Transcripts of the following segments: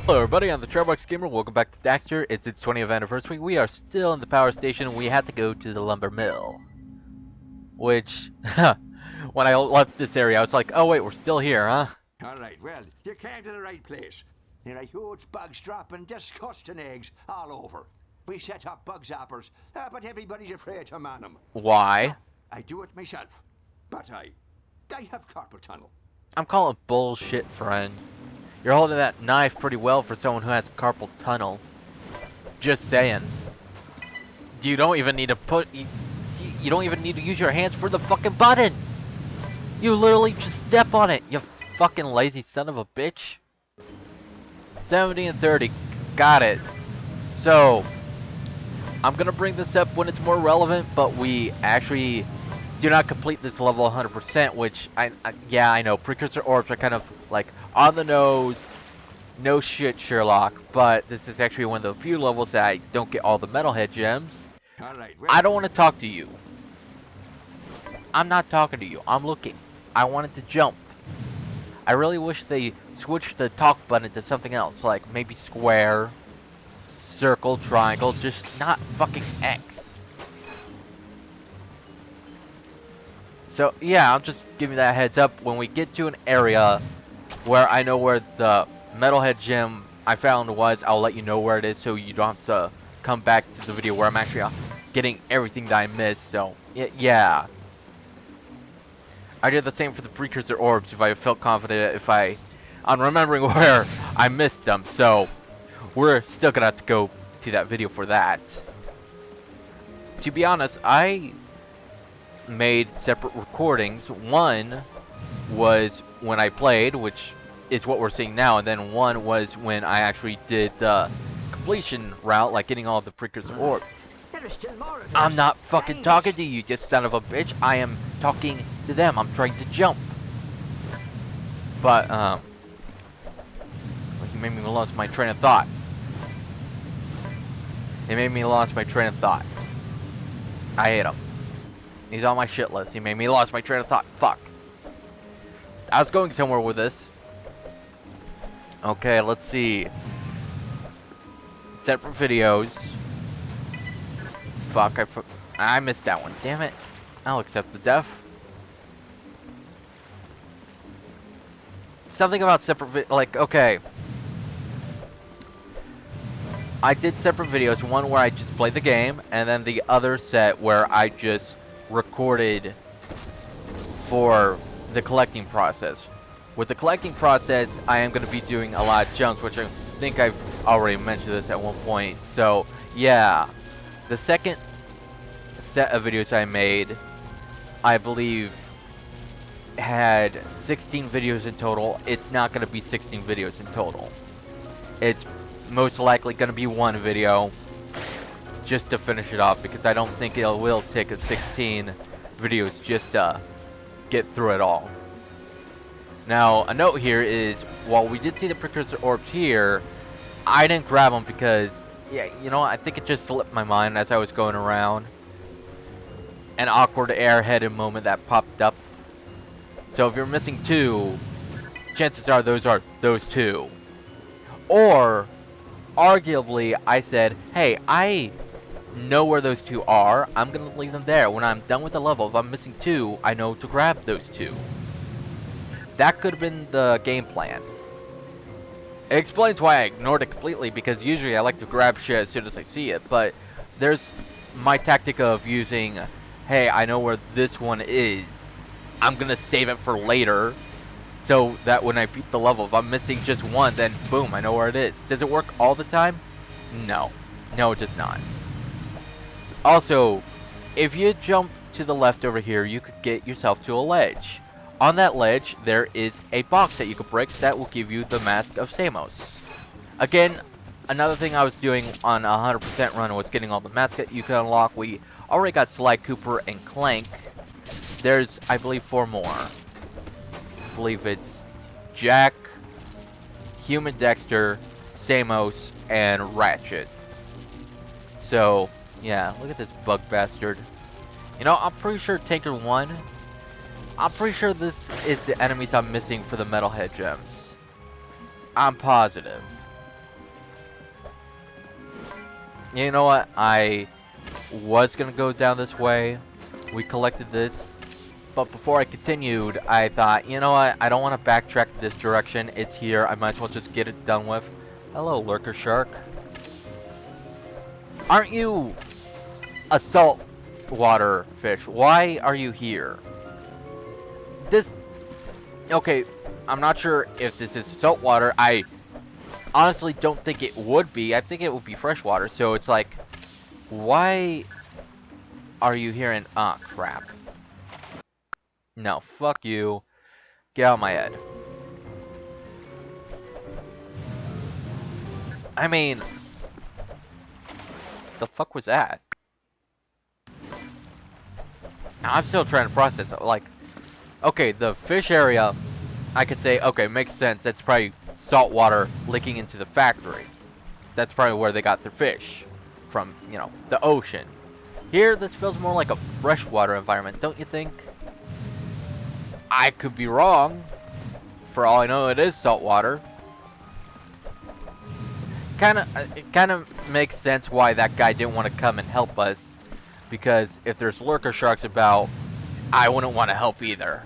Hello everybody, I'm the Trailbox Gamer. Welcome back to Daxter. It's its 20th anniversary. We are still in the power station. We had to go to the lumber mill. Which, when I left this area, I was like, oh wait, we're still here, huh? Alright, well, you came to the right place. There are huge bugs dropping disgusting eggs all over. We set up bug zappers, but everybody's afraid to man them. Why? So, I do it myself. But I have carpal tunnel. I'm calling bullshit, friend. You're holding that knife pretty well for someone who has carpal tunnel. Just saying. You don't even need to you don't even need to use your hands for the fucking button! You literally just step on it, you fucking lazy son of a bitch. 70 and 30. Got it. So, I'm gonna bring this up when it's more relevant, but we actually do not complete this level 100%, which, yeah, I know, precursor orbs are kind of, like, on the nose, no shit, Sherlock, but this is actually one of the few levels that I don't get all the metalhead gems. Alright, well, I don't want to talk to you. I'm not talking to you. I'm looking. I wanted to jump. I really wish they switched the talk button to something else, like maybe square, circle, triangle, just not fucking X. So yeah, I'll just give you that heads up. When we get to an area where I know where the metalhead gem I found was, I'll let you know where it is so you don't have to come back to the video where I'm actually getting everything that I missed. So yeah. I did the same for the precursor orbs if I felt confident on remembering where I missed them. So we're still gonna have to go to that video for that. To be honest, I made separate recordings. One was when I played, which is what we're seeing now, and then one was when I actually did the completion route, like getting all the precursor orbs. I'm not fucking talking to you, you son of a bitch. I am talking to them. I'm trying to jump. But, you made me lose my train of thought. It made me lose my train of thought. I hate him. He's on my shit list. He made me lose my train of thought. Fuck. I was going somewhere with this. Okay, let's see. Separate videos. Fuck, I missed that one. Damn it. I'll accept the death. Something about separate like, okay. I did separate videos. One where I just played the game, and then the other set where I just recorded for the collecting process. With the collecting process, I am going to be doing a lot of jumps, which I think I've already mentioned this at one point. So, yeah. The second set of videos I made, I believe, had 16 videos in total. It's not going to be 16 videos in total. It's most likely going to be one video just to finish it off, because I don't think it will take us 16 videos just to get through it all. Now, a note here is, while we did see the precursor orbs here, I didn't grab them because, yeah, you know, I think it just slipped my mind as I was going around. An awkward airheaded moment that popped up. So if you're missing two, chances are those two. Or, arguably, I said, hey, I know where those two are. I'm going to leave them there. When I'm done with the level, if I'm missing two, I know to grab those two. That could have been the game plan. It explains why I ignored it completely, because usually I like to grab shit as soon as I see it. But there's my tactic of using, hey, I know where this one is. I'm going to save it for later, so that when I beat the level, if I'm missing just one, then boom, I know where it is. Does it work all the time? No. No, it does not. Also, if you jump to the left over here, you could get yourself to a ledge. On that ledge, there is a box that you could break that will give you the Mask of Samos. Again, another thing I was doing on a 100% run was getting all the masks that you can unlock. We already got Sly Cooper and Clank. There's, I believe, 4 more. I believe it's Jack, Human Dexter, Samos, and Ratchet. So, yeah, look at this bug bastard. You know, I'm pretty sure Tanker 1... I'm pretty sure this is the enemies I'm missing for the metalhead gems. I'm positive. You know what? I was gonna go down this way. We collected this. But before I continued, I thought, you know what? I don't want to backtrack this direction. It's here. I might as well just get it done with. Hello, lurker shark. Aren't you a saltwater fish? Why are you here? This... Okay, I'm not sure if this is saltwater. I honestly don't think it would be. I think it would be freshwater. So it's like, why are you here in... Ah, crap. No, fuck you. Get out of my head. I mean... The fuck was that? I'm still trying to process it. Like, okay, the fish area, I could say, okay, makes sense. That's probably salt water leaking into the factory. That's probably where they got their fish. From, you know, the ocean. Here, this feels more like a freshwater environment, don't you think? I could be wrong. For all I know, it is salt water. It kind of makes sense why that guy didn't want to come and help us, because if there's lurker sharks about, I wouldn't want to help either.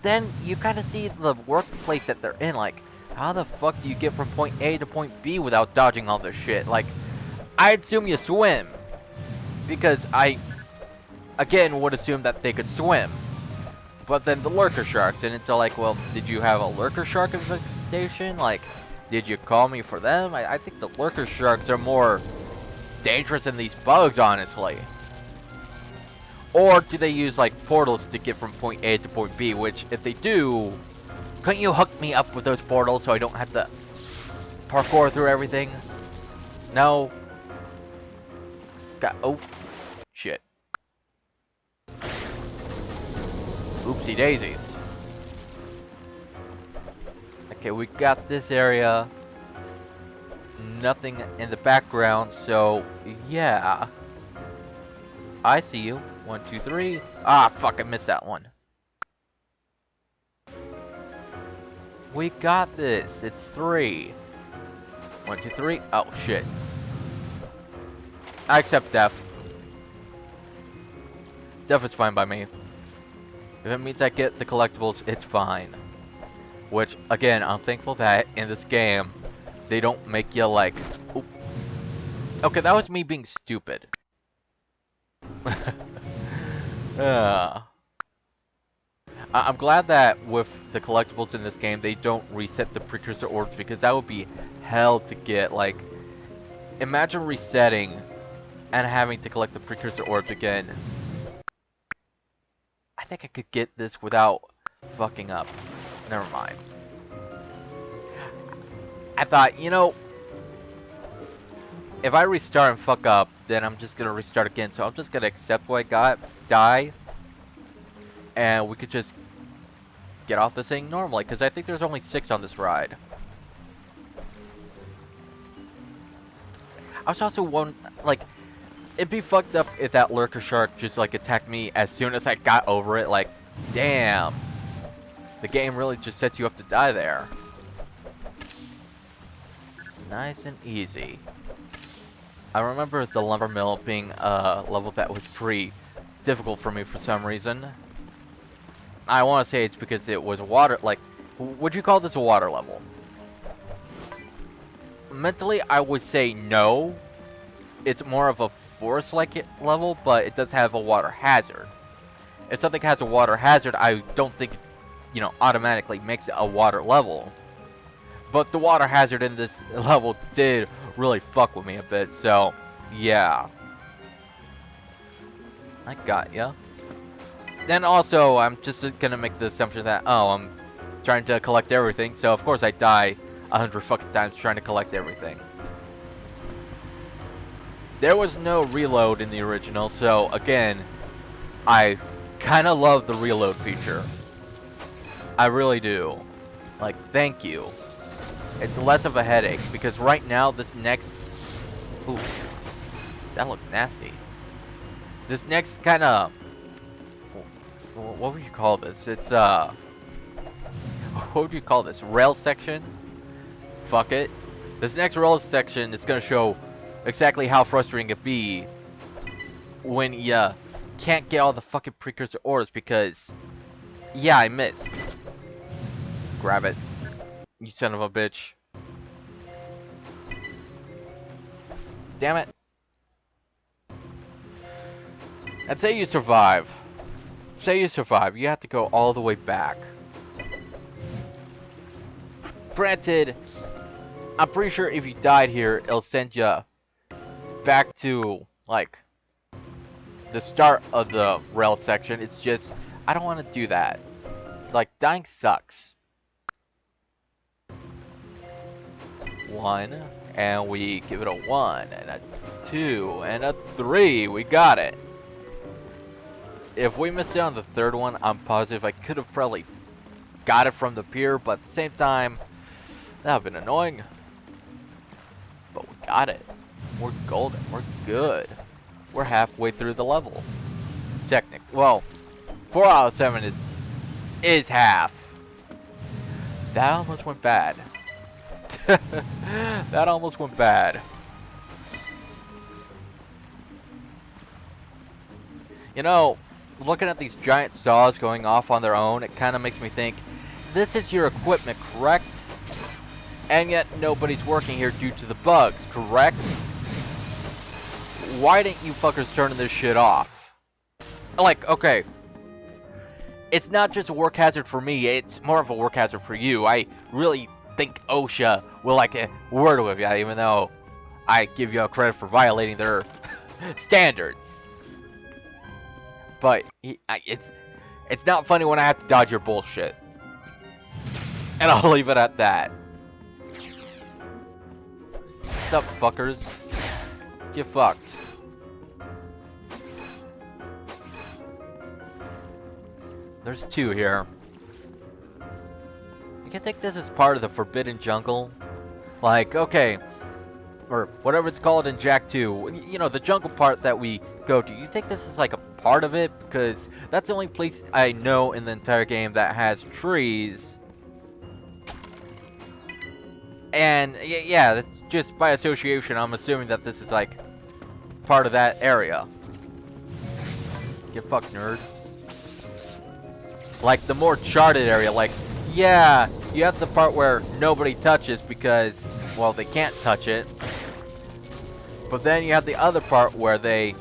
Then you kind of see the workplace that they're in. Like, how the fuck do you get from point A to point B without dodging all this shit? Like, I assume you swim, because I again would assume that they could swim. But then the lurker sharks, and it's all like, well, did you have a lurker shark infestation? Like, did you call me for them? I think the lurker sharks are more dangerous than these bugs, honestly. Or do they use, like, portals to get from point A to point B? Which, if they do, couldn't you hook me up with those portals so I don't have to parkour through everything? No. Oh. Shit. Oopsie daisies. Okay, we got this area. Nothing in the background, so yeah. I see you. 1, 2, 3. Ah, fuck, I missed that one. We got this. It's 3. 1, 2, 3. Oh, shit. I accept death. Death is fine by me. If it means I get the collectibles, it's fine. Which, again, I'm thankful that in this game, they don't make you like... Oop. Okay, that was me being stupid. I'm glad that with the collectibles in this game, they don't reset the precursor orbs, because that would be hell to get. Like, imagine resetting and having to collect the precursor orbs again. I think I could get this without fucking up. Never mind. I thought, you know, if I restart and fuck up, then I'm just gonna restart again. So I'm just gonna accept what I got, die, and we could just get off this thing normally, because I think there's only 6 on this ride. I was also like, it'd be fucked up if that lurker shark just like attacked me as soon as I got over it. Like, damn, the game really just sets you up to die there. Nice and easy. I remember the lumber mill being a level that was pretty difficult for me for some reason. I want to say it's because it was water, like, would you call this a water level? Mentally, I would say no. It's more of a forest-like level, but it does have a water hazard. If something has a water hazard, I don't think, you know, automatically makes it a water level. But the water hazard in this level did really fuck with me a bit, so yeah. I got ya. Then also, I'm just gonna make the assumption that, oh, I'm trying to collect everything, so of course I die 100 fucking times trying to collect everything. There was no reload in the original, so again, I kinda love the reload feature. I really do. Like, thank you. It's less of a headache, because right now, this next... Ooh, that looked nasty. This next kind of... What would you call this? It's, what would you call this? Rail section? Fuck it. This next rail section is going to show exactly how frustrating it be when you can't get all the fucking precursor orders because, yeah, I missed. Grab it, you son of a bitch. Damn it. And say you survive. Say you survive, you have to go all the way back. Granted, I'm pretty sure if you died here, it'll send you back to, like, the start of the rail section. It's just, I don't want to do that. Like, dying sucks. 1, and we give it a 1, and a 2, and a 3. We got it. If we missed it on the third one, I'm positive I could have probably got it from the pier, but at the same time, that would have been annoying. But we got it. We're golden. We're good. We're halfway through the level. Well, 4 out of 7 is half. That almost went bad. That almost went bad. You know, looking at these giant saws going off on their own, it kind of makes me think, this is your equipment, correct? And yet nobody's working here due to the bugs, correct? Why didn't you fuckers turn this shit off? Like, okay, it's not just a work hazard for me, it's more of a work hazard for you. I really think OSHA will like a word with you, even though I give you credit for violating their standards. But it's not funny when I have to dodge your bullshit. And I'll leave it at that. What's up, fuckers? Get fucked. There's 2 here. You can think this is part of the Forbidden Jungle. Like, okay, or whatever it's called in Jak 2. You know, the jungle part that we go to. You think this is like a part of it? Because that's the only place I know in the entire game that has trees. And yeah, that's just by association. I'm assuming that this is like part of that area. Get fucked, nerd. Like the more charted area, like, yeah, you have the part where nobody touches because, well, they can't touch it. But then you have the other part where they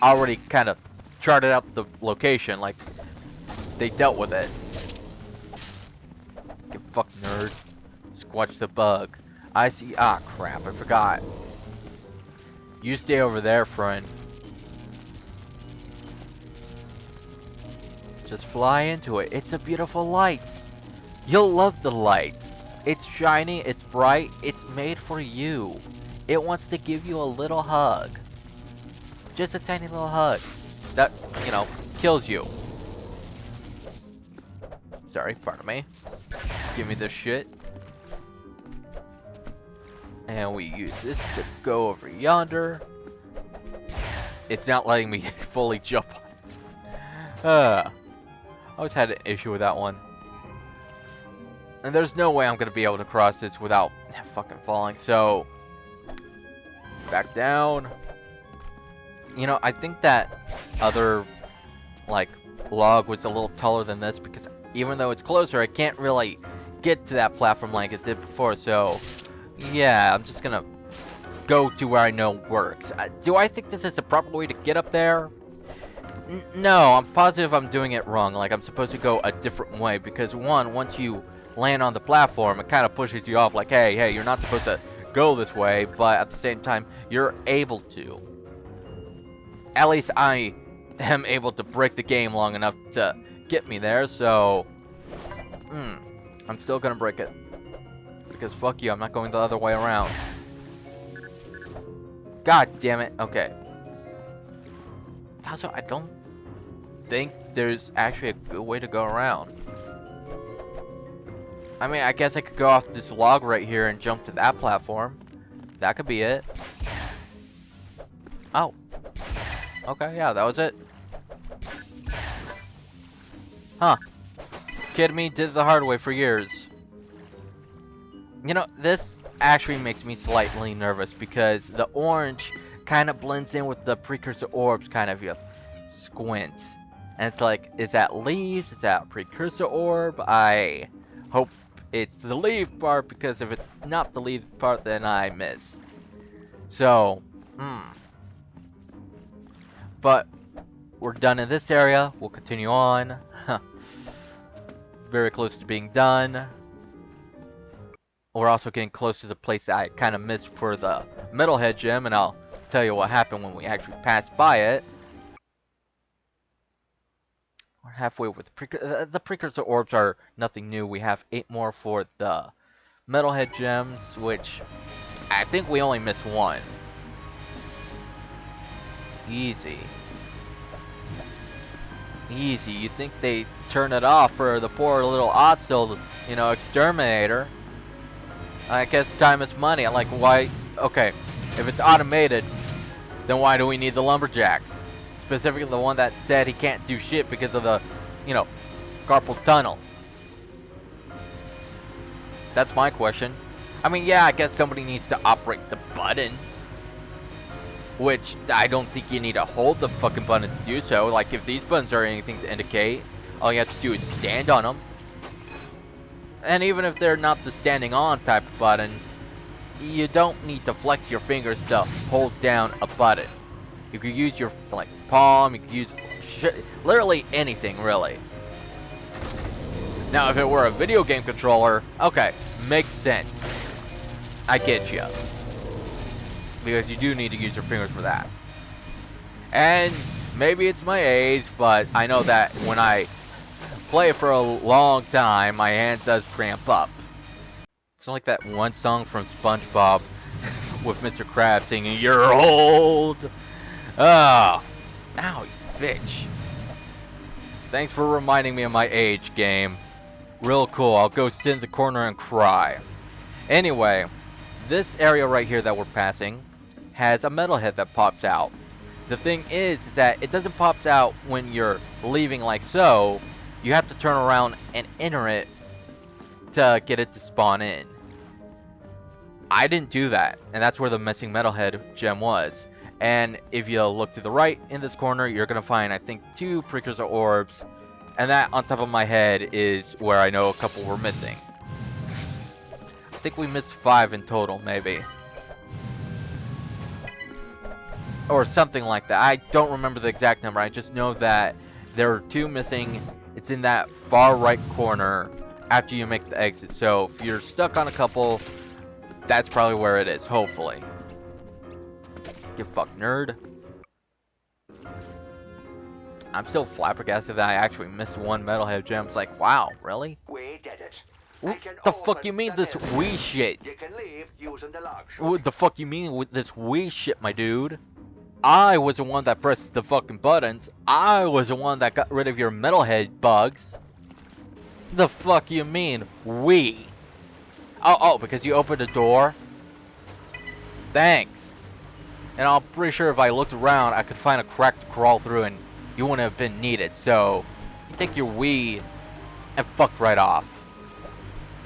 already kind of charted out the location, like they dealt with it. Get fucked, nerd. Squatch the bug. I see. Ah, crap, I forgot. You stay over there, friend. Just fly into it. It's a beautiful light. You'll love the light. It's shiny, it's bright, it's made for you. It wants to give you a little hug. Just a tiny little hug. That, you know, kills you. Sorry, pardon me. Give me this shit. And we use this to go over yonder. It's not letting me fully jump on it. I always had an issue with that one. And there's no way I'm going to be able to cross this without fucking falling. So, back down. You know, I think that other, like, log was a little taller than this because even though it's closer, I can't really get to that platform like it did before. So, yeah, I'm just going to go to where I know works. Do I think this is the proper way to get up there? No, I'm positive I'm doing it wrong. Like, I'm supposed to go a different way because, one, once you land on the platform, it kind of pushes you off like, hey, you're not supposed to go this way, but at the same time, you're able to. At least I am able to break the game long enough to get me there, so I'm still gonna break it. Because fuck you, I'm not going the other way around. God damn it, okay. Also, I don't think there's actually a good way to go around. I mean, I guess I could go off this log right here and jump to that platform. That could be it. Oh. Okay, yeah, that was it. Huh. Kidding me? Did it the hard way for years. You know, this actually makes me slightly nervous because the orange kind of blends in with the precursor orbs, kind of, you squint. And it's like, is that leaves? Is that precursor orb? I hope it's the leaf part, because if it's not the leaf part, then I missed. So, But we're done in this area. We'll continue on. Very close to being done. We're also getting close to the place that I kind of missed for the Metalhead gem, and I'll tell you what happened when we actually passed by it. We're halfway with the precursor orbs are nothing new. We have 8 more for the Metalhead gems, which I think we only missed 1. Easy. Easy. You'd think they turn it off for the poor little Otso, you know, exterminator. I guess time is money. I'm like, why? Okay, if it's automated, then why do we need the lumberjacks? Specifically the one that said he can't do shit because of the, you know, carpal tunnel. That's my question. I mean, yeah, I guess somebody needs to operate the button. Which, I don't think you need to hold the fucking button to do so. Like, if these buttons are anything to indicate, all you have to do is stand on them. And even if they're not the standing on type of button, you don't need to flex your fingers to hold down a button. You could use your, like, palm, you could use literally anything, really. Now, if it were a video game controller, okay, makes sense. I get you. Because you do need to use your fingers for that. And maybe it's my age, but I know that when I play for a long time, my hand does cramp up. It's like that one song from SpongeBob with Mr. Krabs singing, "You're old!" Oh, ow, you bitch. Thanks for reminding me of my age, game. Real cool, I'll go sit in the corner and cry. Anyway, this area right here that we're passing has a metalhead that pops out. The thing is that it doesn't pop out when you're leaving like so. You have to turn around and enter it to get it to spawn in. I didn't do that, and that's where the missing metalhead gem was. And if you look to the right in this corner, you're gonna find, I think, 2 precursor orbs, and that on top of my head is where I know a couple were missing. I think we missed 5 in total, maybe. Or something like that. I don't remember the exact number. I just know that there are 2 missing. It's in that far right corner after you make the exit. So if you're stuck on a couple, that's probably where it is, hopefully. Get fucked, nerd. I'm still flabbergasted that I actually missed 1 metalhead gem. It's like, wow, really? We did it. What the fuck you mean this wee shit? You can leave using the log. What the fuck you mean with this wee shit, my dude? I was the one that pressed the fucking buttons. I was the one that got rid of your metalhead bugs. The fuck you mean, we? Oh, because you opened the door? Thanks. And I'm pretty sure if I looked around, I could find a crack to crawl through and you wouldn't have been needed. So, you take your we and fuck right off.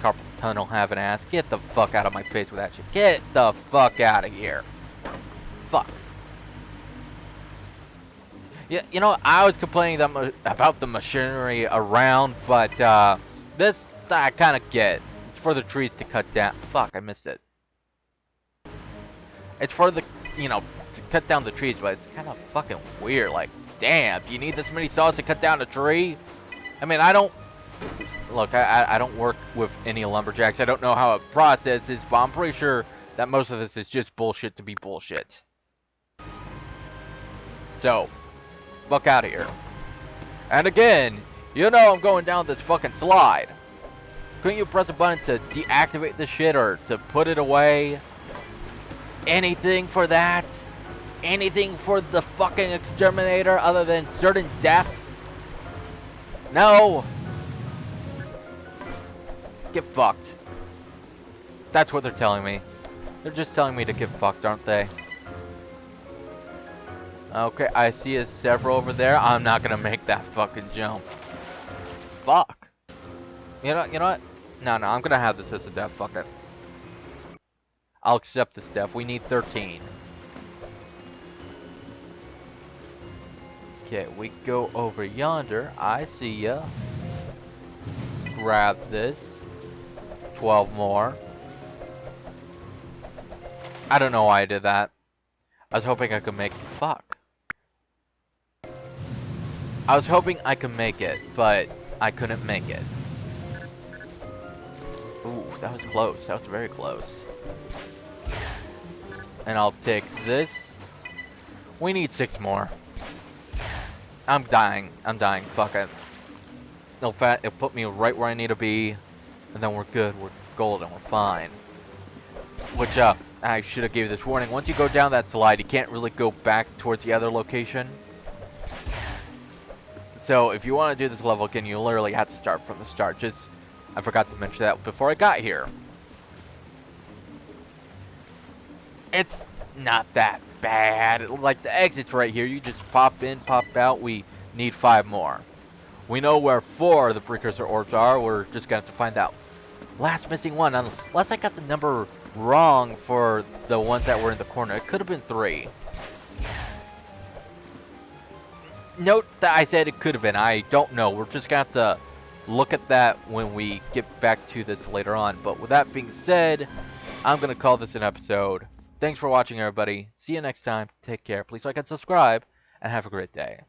Carpal tunnel having ass. Get the fuck out of my face with that shit. Get the fuck out of here. Fuck. Yeah, you know, I was complaining about the machinery around, but this I kind of get. It's for the trees to cut down. Fuck, I missed it. It's for the, you know, to cut down the trees, but it's kind of fucking weird. Like, damn, do you need this many saws to cut down a tree? I mean, I don't... Look, I don't work with any lumberjacks. I don't know how it processes, but I'm pretty sure that most of this is just bullshit to be bullshit. So... fuck out of here. And again, you know I'm going down this fucking slide. Couldn't you press a button to deactivate this shit or to put it away? Anything for that? Anything for the fucking exterminator other than certain death? No. Get fucked. That's what they're telling me. They're just telling me to get fucked, aren't they? Okay, I see a several over there. I'm not gonna make that fucking jump. Fuck. You know what? No, I'm gonna have this as a death. Fuck it. I'll accept this death. We need 13. Okay, we go over yonder. I see ya. Grab this. 12 more. I don't know why I did that. I was hoping I could make... Fuck. I was hoping I could make it, but I couldn't make it. Ooh, that was close. That was very close. And I'll take this. We need 6 more. I'm dying. I'm dying. Fuck it. No fat. It put me right where I need to be. And then we're good. We're golden. We're fine. Which, I should have gave this warning. Once you go down that slide, you can't really go back towards the other location. So, if you want to do this level again, you literally have to start from the start. Just, I forgot to mention that before I got here. It's not that bad. Like, the exit's right here. You just pop in, pop out. We need 5 more. We know where 4 of the precursor orbs are. We're just going to have to find out. Last missing one. Unless I got the number wrong for the ones that were in the corner. It could have been 3. Note that I said it could have been. I don't know. We're just going to have to look at that when we get back to this later on. But with that being said, I'm going to call this an episode. Thanks for watching, everybody. See you next time. Take care. Please like and subscribe, and have a great day.